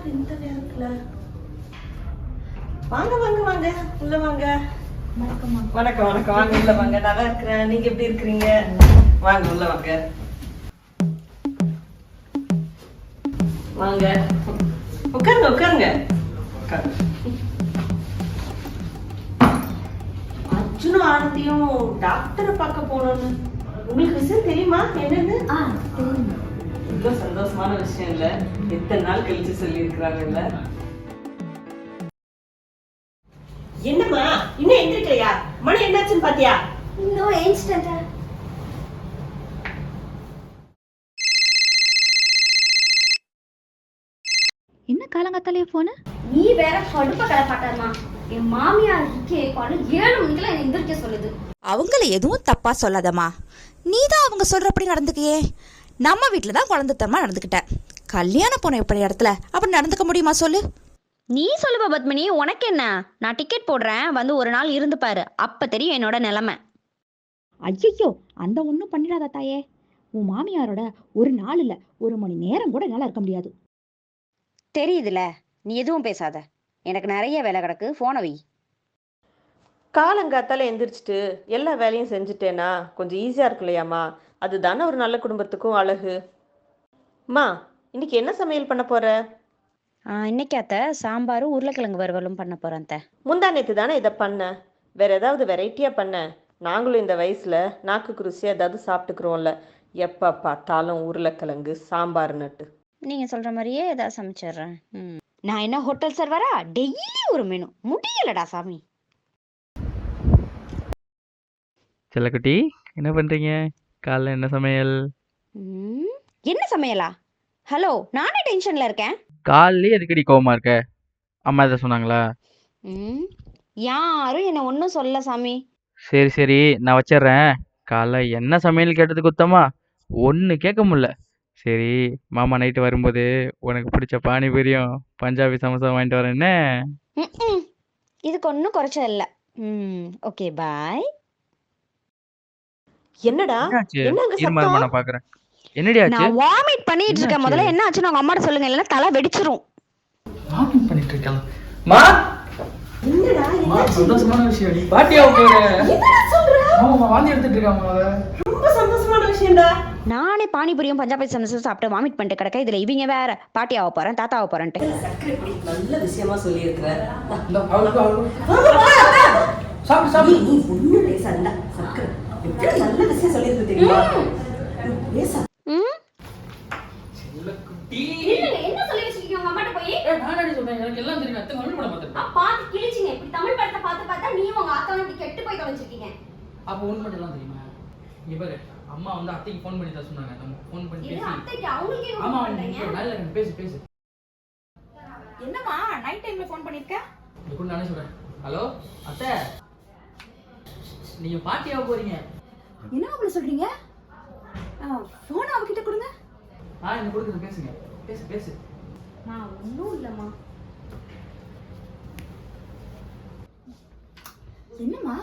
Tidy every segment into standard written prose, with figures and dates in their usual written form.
இந்த நேரத்துல வாங்க வாங்க வாங்க உள்ள வாங்க. வணக்கம் வணக்கம் வணக்கம். வாங்க உள்ள வாங்க. நல்லா இருக்கிறேன். நீங்க எப்படி இருக்கிறீங்க? வாங்க உள்ள வாங்க. வாங்க உட்காருங்க உட்காருங்க. அர்ஜுனும் ஆனந்தியும் டாக்டரை பார்க்க போனோம்னு உங்களுக்கு விஷயம் தெரியுமா? என்னன்னு? ரொம்ப சந்தோஷமான விஷயம் இல்ல, எத்தனை நாள் கழிச்சு சொல்லி இருக்கிறாங்கல்ல. என்னம்மா இன்னும் எந்திரிக்கலையா? மணி என்னாச்சுன்னு பாத்தியா? இன்னும் ஏஞ்சிட்டேன். என்ன காலங்காத்தாலே போன? நீ வேற கடுப்ப கலப்பாட்டாமா. என் மாமியார் கேட்பான்னு 7 மணிக்கெல்லாம் என்ன எந்திரிக்க சொல்லுது. அவங்கள எதுவும் தப்பா சொல்லாதம்மா. நீ தான் அவங்க சொல்றபடி நடந்துக்கியே. நம்ம வீட்டில் தான் குழந்தைத்தனமா நடந்துக்கிட்ட. கல்யாணம் போன இப்படி இடத்துல அப்படி நடந்துக்க முடியுமா சொல்லு? நீ சொல்லுவ பத்மினி, உனக்கு என்ன? நான் டிக்கெட் போடுறேன், வந்து ஒரு நாள் இருந்து பாரு, அப்ப தெரியும் என்னோட நிலைமை. ஐயோ, அந்த ஒன்றும் பண்ணிடாத தாயே. உன் மாமியாரோட ஒரு நாள் இல்ல, 1 மணி நேரம் கூட என்னால இருக்க முடியாது. தெரியுதுல, நீ எதுவும் பேசாத. எனக்கு நிறைய வேலை கிடக்கு, போன வை. காலங்காத்தால எந்திரிச்சிட்டு எல்லா வேலையும் செஞ்சுட்டேனா கொஞ்சம் ஈஸியா இருக்கு இல்லையாம்மா? அதுதானே ஒரு நல்ல குடும்பத்துக்கும் அழகு. அம்மா, இன்னைக்கு என்ன சமையல் பண்ண போற? இன்னைக்கு அத்தை சாம்பாரும் உருளைக்கிழங்கு வறுவலும் பண்ண போறேன் அத்தை. முந்தா நேத்து தானே இதை பண்ண. வேற ஏதாவது வெரைட்டியா பண்ண. நாங்களும் இந்த வயசுல நாக்கு ருசியா ஏதாவது சாப்பிட்டுக்கிறோம்ல. எப்ப பார்த்தாலும் உருளைக்கிழங்கு சாம்பார் நட்டு. நீங்க சொல்ற மாதிரியே ஏதாவது சமைச்சிடுறேன். நான் என்ன ஹோட்டல் சர்வரா? டெய்லி ஒரு மெனு, முடியலடா சாமி. செல்லக்குட்டி, என்ன பண்றீங்க? காலைல என்ன சமையல்? என்ன சமையலா? ஹலோ, நானே டென்ஷன்ல இருக்கேன். காலையிலே எதுக்கடி கோவமா இருக்க? அம்மா எதை சொன்னாங்களா? யாரும் என்ன ஒன்னும் சொல்ல சாமி. சரி சரி, நான் வச்சிடுறேன். காலைல என்ன சமையல் கேட்டதுக்கு உத்தமா ஒன்று கேட்க முடியல. சரி, மாமா நைட்டு வரும்போது உனக்கு பிடிச்ச பானிபூரியும் பஞ்சாபி சமோசா வாங்கிட்டு வரேன்னு. இதுக்கு ஒன்னும் குறைச்சல் இல்ல. Okay bye. என்னடா என்னாச்சு? என்னங்க இருமா சத்தம்? நான் பாக்குறேன். என்னடி ஆச்சு? நான் வாமிட் பண்ணிட்டு இருக்கேன். என்னாச்சு? முதல்ல என்ன ஆச்சுன்னு உங்க அம்மாட்ட சொல்லுங்க, இல்லைன்னா தலை வெடிச்சிரும். வாக்கிங் பண்ணிட்டு இருக்கேன். மா, என்னடா மா, என்னாச்சு? சந்தோஷமான விஷயம். நீ பாட்டியா போற? என்னடா சொல்ற? ஆமா, வாந்தி எடுத்துட்டு இருக்காங்க. ரொம்ப சந்தோஷமான விஷயம்டா. நானே பானிபூரியும் பஞ்சாபி சமோசாவும் சாப்பிட்டு வாமிட் பண்ணிட்டு கிடக்க. இதுல இவங்க வேற பாட்டி ஆக போறேன், தாத்தா ஆக போறேன்ட்டு. சக்கரை பொடி நல்ல விஷயமா சொல்லி இருக்கிற. நீ ஒண்ணு பேசாதடா. சக்கரை எவ்வளவு நல்ல விஷயம் சொல்லி இருக்கு தெரியுமா? பேசா. என்ன சொல்லி வச்சிருக்கீங்க உங்க அம்மாட்ட போய்? பாத்து கிழிச்சிங்க. இப்படி தமிழ் படத்தை பார்த்தா நீ உங்க ஆத்தாவும் இப்படி கெட்டு போய் தொலைச்சிருக்கீங்க. அப்போ ஒன்று மட்டும் எல்லாம் தெரியுமா? இங்க பாரு, அம்மா வந்து அத்தைக்கு ஃபோன் பண்ணி தான் சொன்னாங்க. நம்ம ஃபோன் பண்ணி இது பேசி. அத்தைக்கு அவங்களுக்கு என்ன ஆமா, பண்றீங்க? நல்ல பேசு பேசு. என்னம்மா நைட் டைம்ல ஃபோன் பண்ணிருக்க? இப்படி நானே சொல்றேன். ஹலோ அத்தை, நீங்க பாட்டியாக போறீங்க. என்ன அப்படி சொல்றீங்க? போன் அவகிட்ட கொடுங்க. என்ன கொடுக்குறது, பேசுங்க. பேசு பேசு. ஒன்னும் இல்லம்மா. என்னம்மா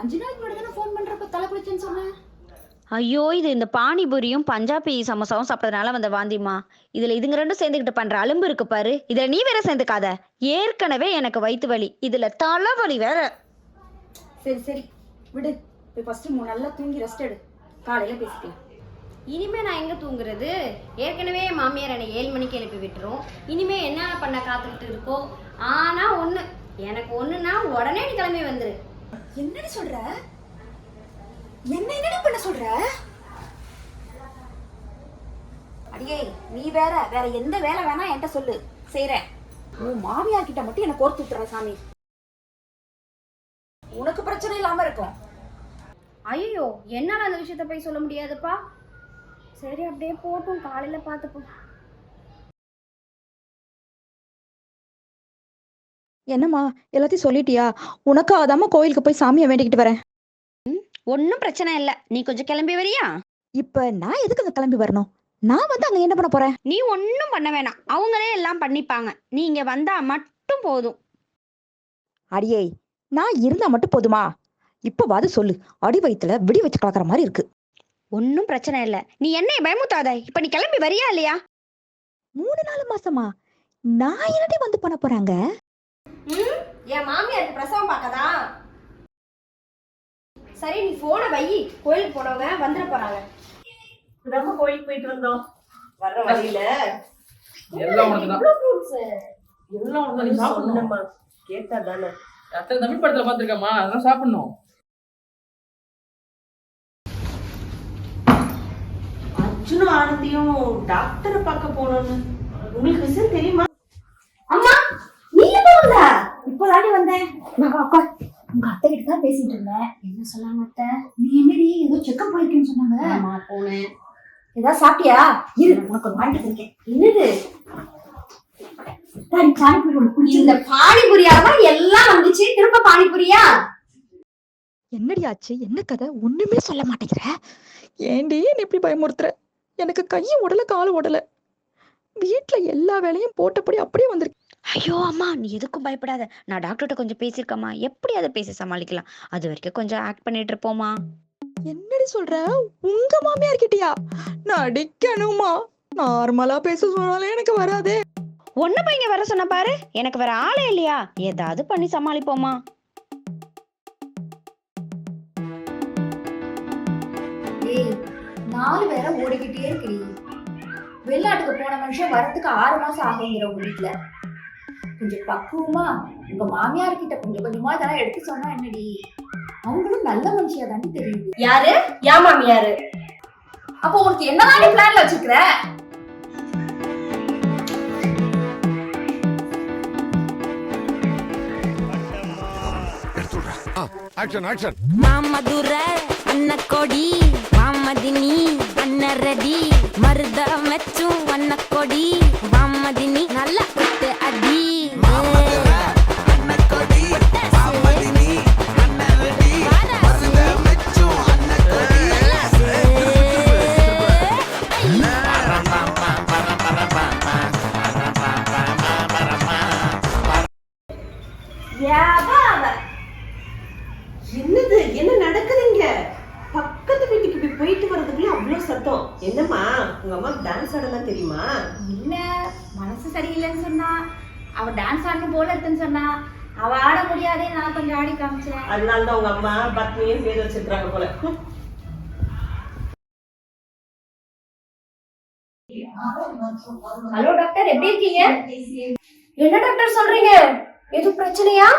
5 நாளைக்கு முன்னாடி தானே ஃபோன் பண்றப்ப தலை குளிச்சேன்னு சொன்னேன். ஐயோ, இது இந்த பானிபூரியும் பஞ்சாபி சமோசாவும் சாப்பிட்டதுனால வந்த வாந்திமா. இதுல இதுங்க ரெண்டும் சேர்ந்துக்கிட்டு பண்ற அலும்பு இருக்கு பாரு. இதுல நீ வேற சேர்ந்துக்காத. ஏற்கனவே எனக்கு வயிற்று வலி, இதுல தலைவலி வேற. சரி சரி விடு. போய் ஃபர்ஸ்ட் நல்லா தூங்கி ரெஸ்ட் எடு. காலையில பேசிக்கலாம். இனிமே நான் எங்க தூங்குறது? ஏற்கனவே என் மாமியார் என்னை 7 மணிக்கு எழுப்பி விட்டுரும். இனிமே என்ன பண்ண காத்துக்கிட்டு இருக்கோ. ஆனா ஒண்ணு, எனக்கு ஒண்ணுன்னா உடனே நீ கிளம்பி வந்துரு. என்னடி சொல்ற? என்னடி பண்ண சொல்ற? அடியே, நீ வேற எந்த வேலை வேணா என்கிட்ட சொல்லு, செய்றேன். உன் மாமியார் கிட்ட மட்டும் என்ன கோர்த்து விட்டுற சாமி. உனக்கு பிரச்சனை இல்லாம இருக்கும். ஐயோ, என்னால அந்த விஷயத்த போய் சொல்ல முடியாதுப்பா. சரி, அப்படியே போட்டும், காலையில பார்த்துப்போம். என்னம்மா எல்லாத்தையும் சொல்லிட்டியா? உனக்காகதாம்மா கோயிலுக்கு போய் சாமியை வேண்டிக்கிட்டு வரேன். ஒன்னும் பிரச்சனை இல்ல, நீ கொஞ்சம் கிளம்பி வரியா? இப்ப நான் எதுக்கு அங்க கிளம்பி வரணும்? நான் வந்து அங்க என்ன பண்ண போறேன்? நீ ஒன்னும் பண்ண வேணாம், அவங்களே எல்லாம் பண்ணிப்பாங்க. நீங்க வந்தா மட்டும் போதும். அடியே, நான் இருந்தா மட்டும் போதுமா? இப்பவாது சொல்லு. அடி வயித்துல விடி வச்சு கலக்கிற மாதிரி இருக்கு. ஒன்னும் பிரச்சனை இல்ல, நீ என்னைய பயமுத்தாத. இப்ப நீ கிளம்பி வரியா இல்லையா? 3-4 மாசமா? நான் என்னடி வந்து பண்ண போறாங்க? என் மாமியாருக்கு பிரசவம் பார்க்கதா? சரி நீ போனை வை, கோயிலுக்கு போனவங்க வந்துட போறாங்க. நம்ம கோயிலுக்கு போயிட்டு வந்தோம், வர்ற வழியில எல்லாம் உனக்கு தான். இவ்வளவு fruits. எல்லாம் உனக்கு தான். நீ சாப்பிடணும். சொன்னம்மா, கேட்டா தானே. அத்தனை தமிழ் படத்துல பாத்துருக்கமா, அதெல்லாம் சாப்பிடணும். அர்ஜுனும் ஆனந்தியும் டாக்டரை பார்க்க போனோம்னு உங்களுக்கு விஷயம் தெரியுமா? அம்மா நீ எப்ப வந்த? இப்பதாடி வந்தேன். நான் அக்கா உங்க அத்தை கிட்ட தான் பேசிட்டு இருந்தேன். என்ன சொன்னாங்க அத்தை? நீ என்னடி ஏதோ செக்கப் போயிருக்கேன்னு சொன்னாங்க. ஆமா போனேன். ஏதாவது சாப்பிட்டியா? இரு உனக்கு ஒரு வாங்கிட்டு இருக்கேன். என்னது? இந்த பானிபுரியாவா எல்லாம் வந்துச்சு, திரும்ப பானிபுரியா? என்னடி ஆச்சு? என்ன கதை? ஒண்ணுமே சொல்ல மாட்டேங்கிற. ஏண்டி நீ இப்படி பயமுறுத்துற? எனக்கு கையும் உடல காலும் உடல. வீட்டுல எல்லா வேலையும் போட்டபடி அப்படியே வந்திருக்கு. ஐயோ அம்மா, நீ எதுக்கும் பயப்படாத. நான் டாக்டர்கிட்ட கொஞ்சம் பேசியிருக்கேம்மா. எப்படி அதை பேசி சமாளிக்கலாம். அது வரைக்கும் கொஞ்சம் ஆக்ட் பண்ணிட்டு இருப்போமா. என்னடி சொல்ற? உங்க மாமியார் கிட்டயா? நடிக்கணுமா? நார்மலா பேச சொன்னாலே எனக்கு வராதே. ஒன்னு போய் இங்க வர சொன்ன பாரு. எனக்கு வேற ஆளே இல்லையா? ஏதாவது பண்ணி சமாளிப்போமா. ஏய் 4 பேரை ஓடிக்கிட்டே இருக்கீ. வெளிநாட்டுக்கு போன மனுஷன் வரத்துக்கு 6 மாசம் ஆகுங்கிற உங்க வீட்டுல கொஞ்சம் பக்குவமா உங்க மாமியார் கிட்ட கொஞ்சம் கொஞ்சமா இதெல்லாம் எடுத்து சொன்னா என்னடி? அவங்களும் நல்ல மனுஷியா தானே தெரியுது. யாரு? யா மாமியாரு? அப்போ உனக்கு என்னதானே பிளான்ல வச்சிருக்கிற? மாமதுர அன்னக்கொடி வாமதினி அன்னரடி மருத மெச்சும் வண்ணக்கொடி வாமதினி நல்ல குத்து அடி என்னது, என்ன நடக்குதுங்க? பக்கத்து வீட்டுக்கு இப்படி போயிட்டு வர்றதுக்குள்ள அவ்வளவு சத்தம். என்னம்மா, உங்க அம்மா டான்ஸ் ஆடலாம் தெரியுமா? இல்ல மனசு சரியில்லைன்னு சொன்னா. அவ டான்ஸ் ஆடணும் போல இருக்குன்னு சொன்னா. அவ ஆட முடியாதே, நான் கொஞ்சம் ஆடி காமிச்சேன். அதனாலதான் உங்க அம்மா பத்னியே பேர் வச்சிருக்காங்க போல. ஹலோ டாக்டர், எப்படி இருக்கீங்க? என்ன டாக்டர் சொல்றீங்க? எதுவும் பிரச்சனையா?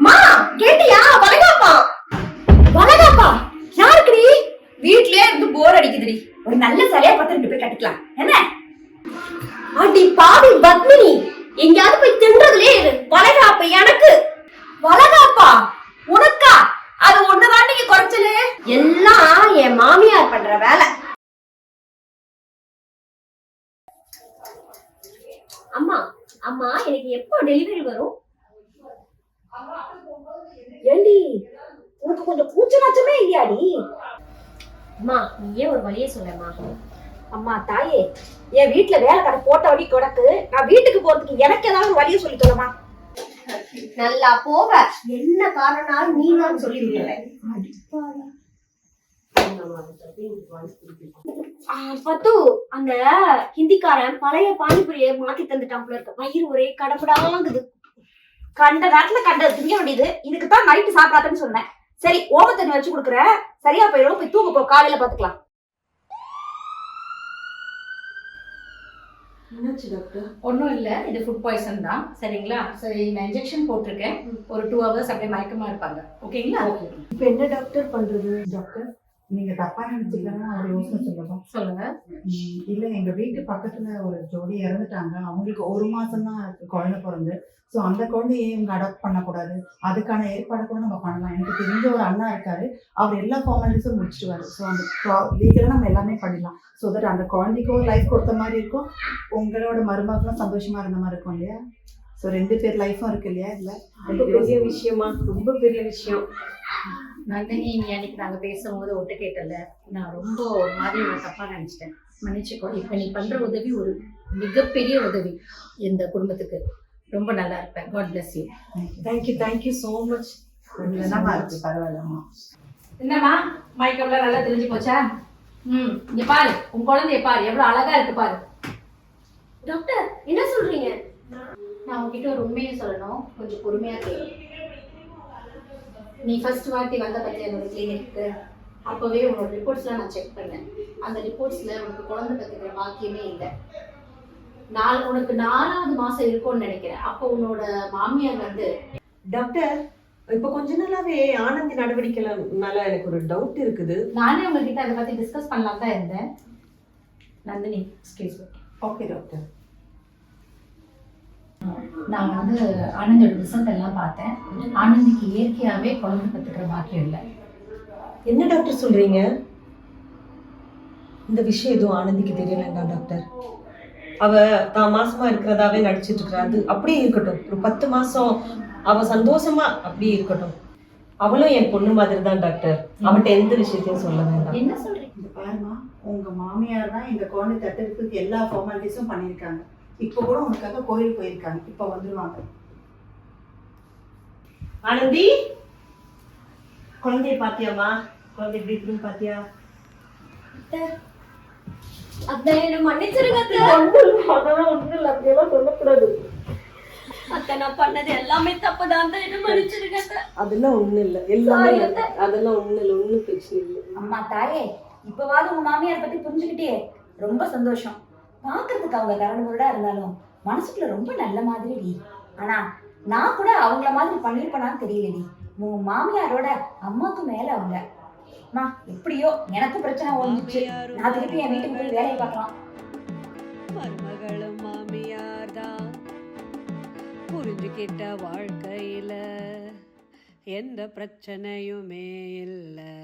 மா கேட்டியா? வளகாப்பா. வளகாப்பா? யாருக்குடி? வீட்லயே இருந்து போர் அடிக்குதுடி. ஒரு நல்ல சரியா பார்த்து 2 பேர் கட்டிக்கலாம் என்ன? அடி பாவி பத்மினி, எங்கயாவது போய் தின்றதுலே இரு. வளகாப்பு எனக்கு. வளகாப்பா உனக்கா? அது ஒண்ணுதான் நீங்க குறைச்சலு. எல்லாம் என் மாமியார் பண்ற வேலை. அம்மா அம்மா, எனக்கு எப்போ டெலிவரி வரும்? ஏண்டி உனக்கு கொஞ்சம் கூச்சலாச்சமே இல்லையாடி? அம்மா நீயே ஒரு வழியே சொல்லம்மா. அம்மா தாயே, என் வீட்டுல வேலை கடை போட்ட வழி கிடக்கு. நான் வீட்டுக்கு போறதுக்கு எனக்கு ஏதாவது ஒரு வழியை சொல்லி சொல்லமா? நல்லா போக, என்ன காரணம் நீ தான் சொல்லி விடுறேன். பத்து, அந்த ஹிந்திக்காரன் பழைய பானிபுரியை மாத்தி தந்துட்டான் போல இருக்கு. வயிறு ஒரே கடப்படாங்குது. கண்ட நேரத்துல கண்ட திங்க வேண்டியது. இதுக்கு தான் நைட்டு சாப்பிடாதுன்னு சொன்னேன். சரி ஓம தண்ணி வச்சு கொடுக்குறேன், சரியா போயிடும். போய் தூங்க போ, காலையில பாத்துக்கலாம். என்னாச்சு டாக்டர்? ஒன்றும் இல்லை, இது ஃபுட் பாய்சன் தான். சரிங்களா? சரி, நான் இன்ஜெக்ஷன் போட்டிருக்கேன். ஒரு 2 hours அப்படியே மயக்கமா இருப்பாங்க. ஓகேங்களா? இப்ப என்ன டாக்டர் பண்றது? டாக்டர், நீங்க தப்பா நினைச்சுக்கலாம், ஒரு யோசனை சொல்லணும். சொல்லுங்க. இல்ல, எங்க வீட்டு பக்கத்துல ஒரு ஜோடி இறந்துட்டாங்க. அவங்களுக்கு 1 மாசம் தான் குழந்தை பிறந்து. ஸோ அந்த குழந்தையை இவங்க அடாப்ட் பண்ணக்கூடாது. அதுக்கான ஏற்பாடு கூட நம்ம பண்ணலாம். எனக்கு தெரிஞ்ச ஒரு அண்ணா இருக்காரு, அவர் எல்லா ஃபார்மாலிட்டிஸும் முடிச்சிடுவாரு. ஸோ அந்த லீகலாக நம்ம எல்லாமே பண்ணிடலாம். ஸோ தட் அந்த குழந்தைக்கு ஒரு லைஃப் கொடுத்த மாதிரி இருக்கும், உங்களோட மருமகளும் சந்தோஷமா இருந்த மாதிரி இருக்கும் இல்லையா? ஸோ 2 பேர் லைஃபும் இருக்கு இல்லையா? இல்லை ரொம்ப பெரிய விஷயமா? ரொம்ப பெரிய விஷயம். நந்தினி, நீ அன்னைக்கு நாங்கள் பேசும்போது ஒட்டு கேட்டல, நான் ரொம்ப ஒரு மாதிரி நான் தப்பாக நினச்சிட்டேன். மன்னிச்சுக்கோ. இப்போ நீ பண்ணுற உதவி ஒரு மிகப்பெரிய உதவி இந்த குடும்பத்துக்கு. ரொம்ப நல்லா இருப்பேன். God bless you. Thank you so much. என்னமா இருக்கு? பரவாயில்லம்மா. என்னம்மா, மைக்கெல்லாம் நல்லா தெரிஞ்சு போச்சா? இங்க பாரு, உன் குழந்தைய பாரு, எவ்வளவு அழகா இருக்கு பாரு. டாக்டர் என்ன சொல்றீங்க? நான் உங்ககிட்ட ஒரு உண்மையை சொல்லணும், கொஞ்சம் பொறுமையா கேளு. நீ ஃபர்ஸ்ட் வாட்டி வந்த பத்தி என்னோட கிளினிக்கு, அப்பவே உன்னோட ரிப்போர்ட்ஸ்லாம் நான் செக் பண்ணேன். அந்த ரிப்போர்ட்ஸ்ல உனக்கு குழந்தை பத்துக்கிற பாக்கியமே இல்லை. உனக்கு 4வது மாசம் இருக்கும்னு நினைக்கிறேன். அப்போ உன்னோட மாமியார் வந்து டாக்டர், இப்ப கொஞ்ச நாளாவே ஆனந்தி நடவடிக்கைனால எனக்கு ஒரு டவுட் இருக்குது. நானே உங்ககிட்ட அதை பத்தி டிஸ்கஸ் பண்ணலாம் தான் இருந்தேன். Nandini, excuse me. Okay doctor. நான் வந்து ஆனந்தியோட ரிசல்ட் எல்லாம் பார்த்தேன். ஆனந்திக்கு இயற்கையாவே குழந்தை பத்துக்கிற பாக்கியம் இல்லை. என்ன டாக்டர் சொல்றீங்க? இந்த விஷயம் எதுவும் ஆனந்திக்கு தெரியலண்டா டாக்டர். அவ தான் மாசமா இருக்கிறதாவே நடிச்சிட்டு இருக்கிறா. அது அப்படியே இருக்கட்டும். ஒரு 10 மாசம் அவ சந்தோஷமா அப்படியே இருக்கட்டும். அவளும் என் பொண்ணு மாதிரி தான் டாக்டர். அவட்ட எந்த விஷயத்தையும் சொல்ல வேண்டாம். என்ன சொல்றீங்க? இந்த பாருமா, உங்க மாமியார் தான் இந்த குழந்தை தத்தெடுப்புக்கு எல்லா ஃபார்மாலிட்டிஸும் பண்ணியிருக்காங்க. இப்போ கூட உனக்காக கோயில் போயிருக்காங்க. இப்போ வந்துருவாங்க. ஆனந்தி, குழந்தைய பாத்தியாமா? குழந்தை எப்படி இருக்குன்னு பாத்தியா? அத்தை என்ன மன்னிச்சிருங்க அத்தை. அதெல்லாம் ஒண்ணும் இல்லை, அப்படியெல்லாம் சொல்லக்கூடாது. அத்தை நான் பண்ணது எல்லாமே தப்புதான் அத்தை, என்ன மன்னிச்சிருங்க அத்தை. அதெல்லாம் ஒண்ணும் இல்லை, எல்லாமே அதெல்லாம் ஒண்ணும் இல்லை, ஒன்றும் பிரச்சனை இல்லை. அம்மா தாயே, இப்பவாவது உங்க மாமியார் பத்தி புரிஞ்சுக்கிட்டே ரொம்ப சந்தோஷம். பாக்குறதுக்கு அவங்க கரடுமுரடா இருந்தாலும் மனசுக்குள்ள ரொம்ப நல்ல மாதிரி. ஆனா நான் கூட அவங்கள மாதிரி பண்ணிருப்பேனான்னு தெரியலடி. உங்க மாமியாரோட அம்மாவுக்கு மேல அவங்க. அம்மா எப்படியோ எனக்கு பிரச்சனை ஒழிஞ்சிச்சு. நான் திருப்பி என் வீட்டுக்கு போய் வேலையை பார்க்கலாம். மருமகளும் மாமியார் தான் புரிஞ்சுக்கிட்ட வாழ்க்கையில எந்த பிரச்சனையுமே இல்லை.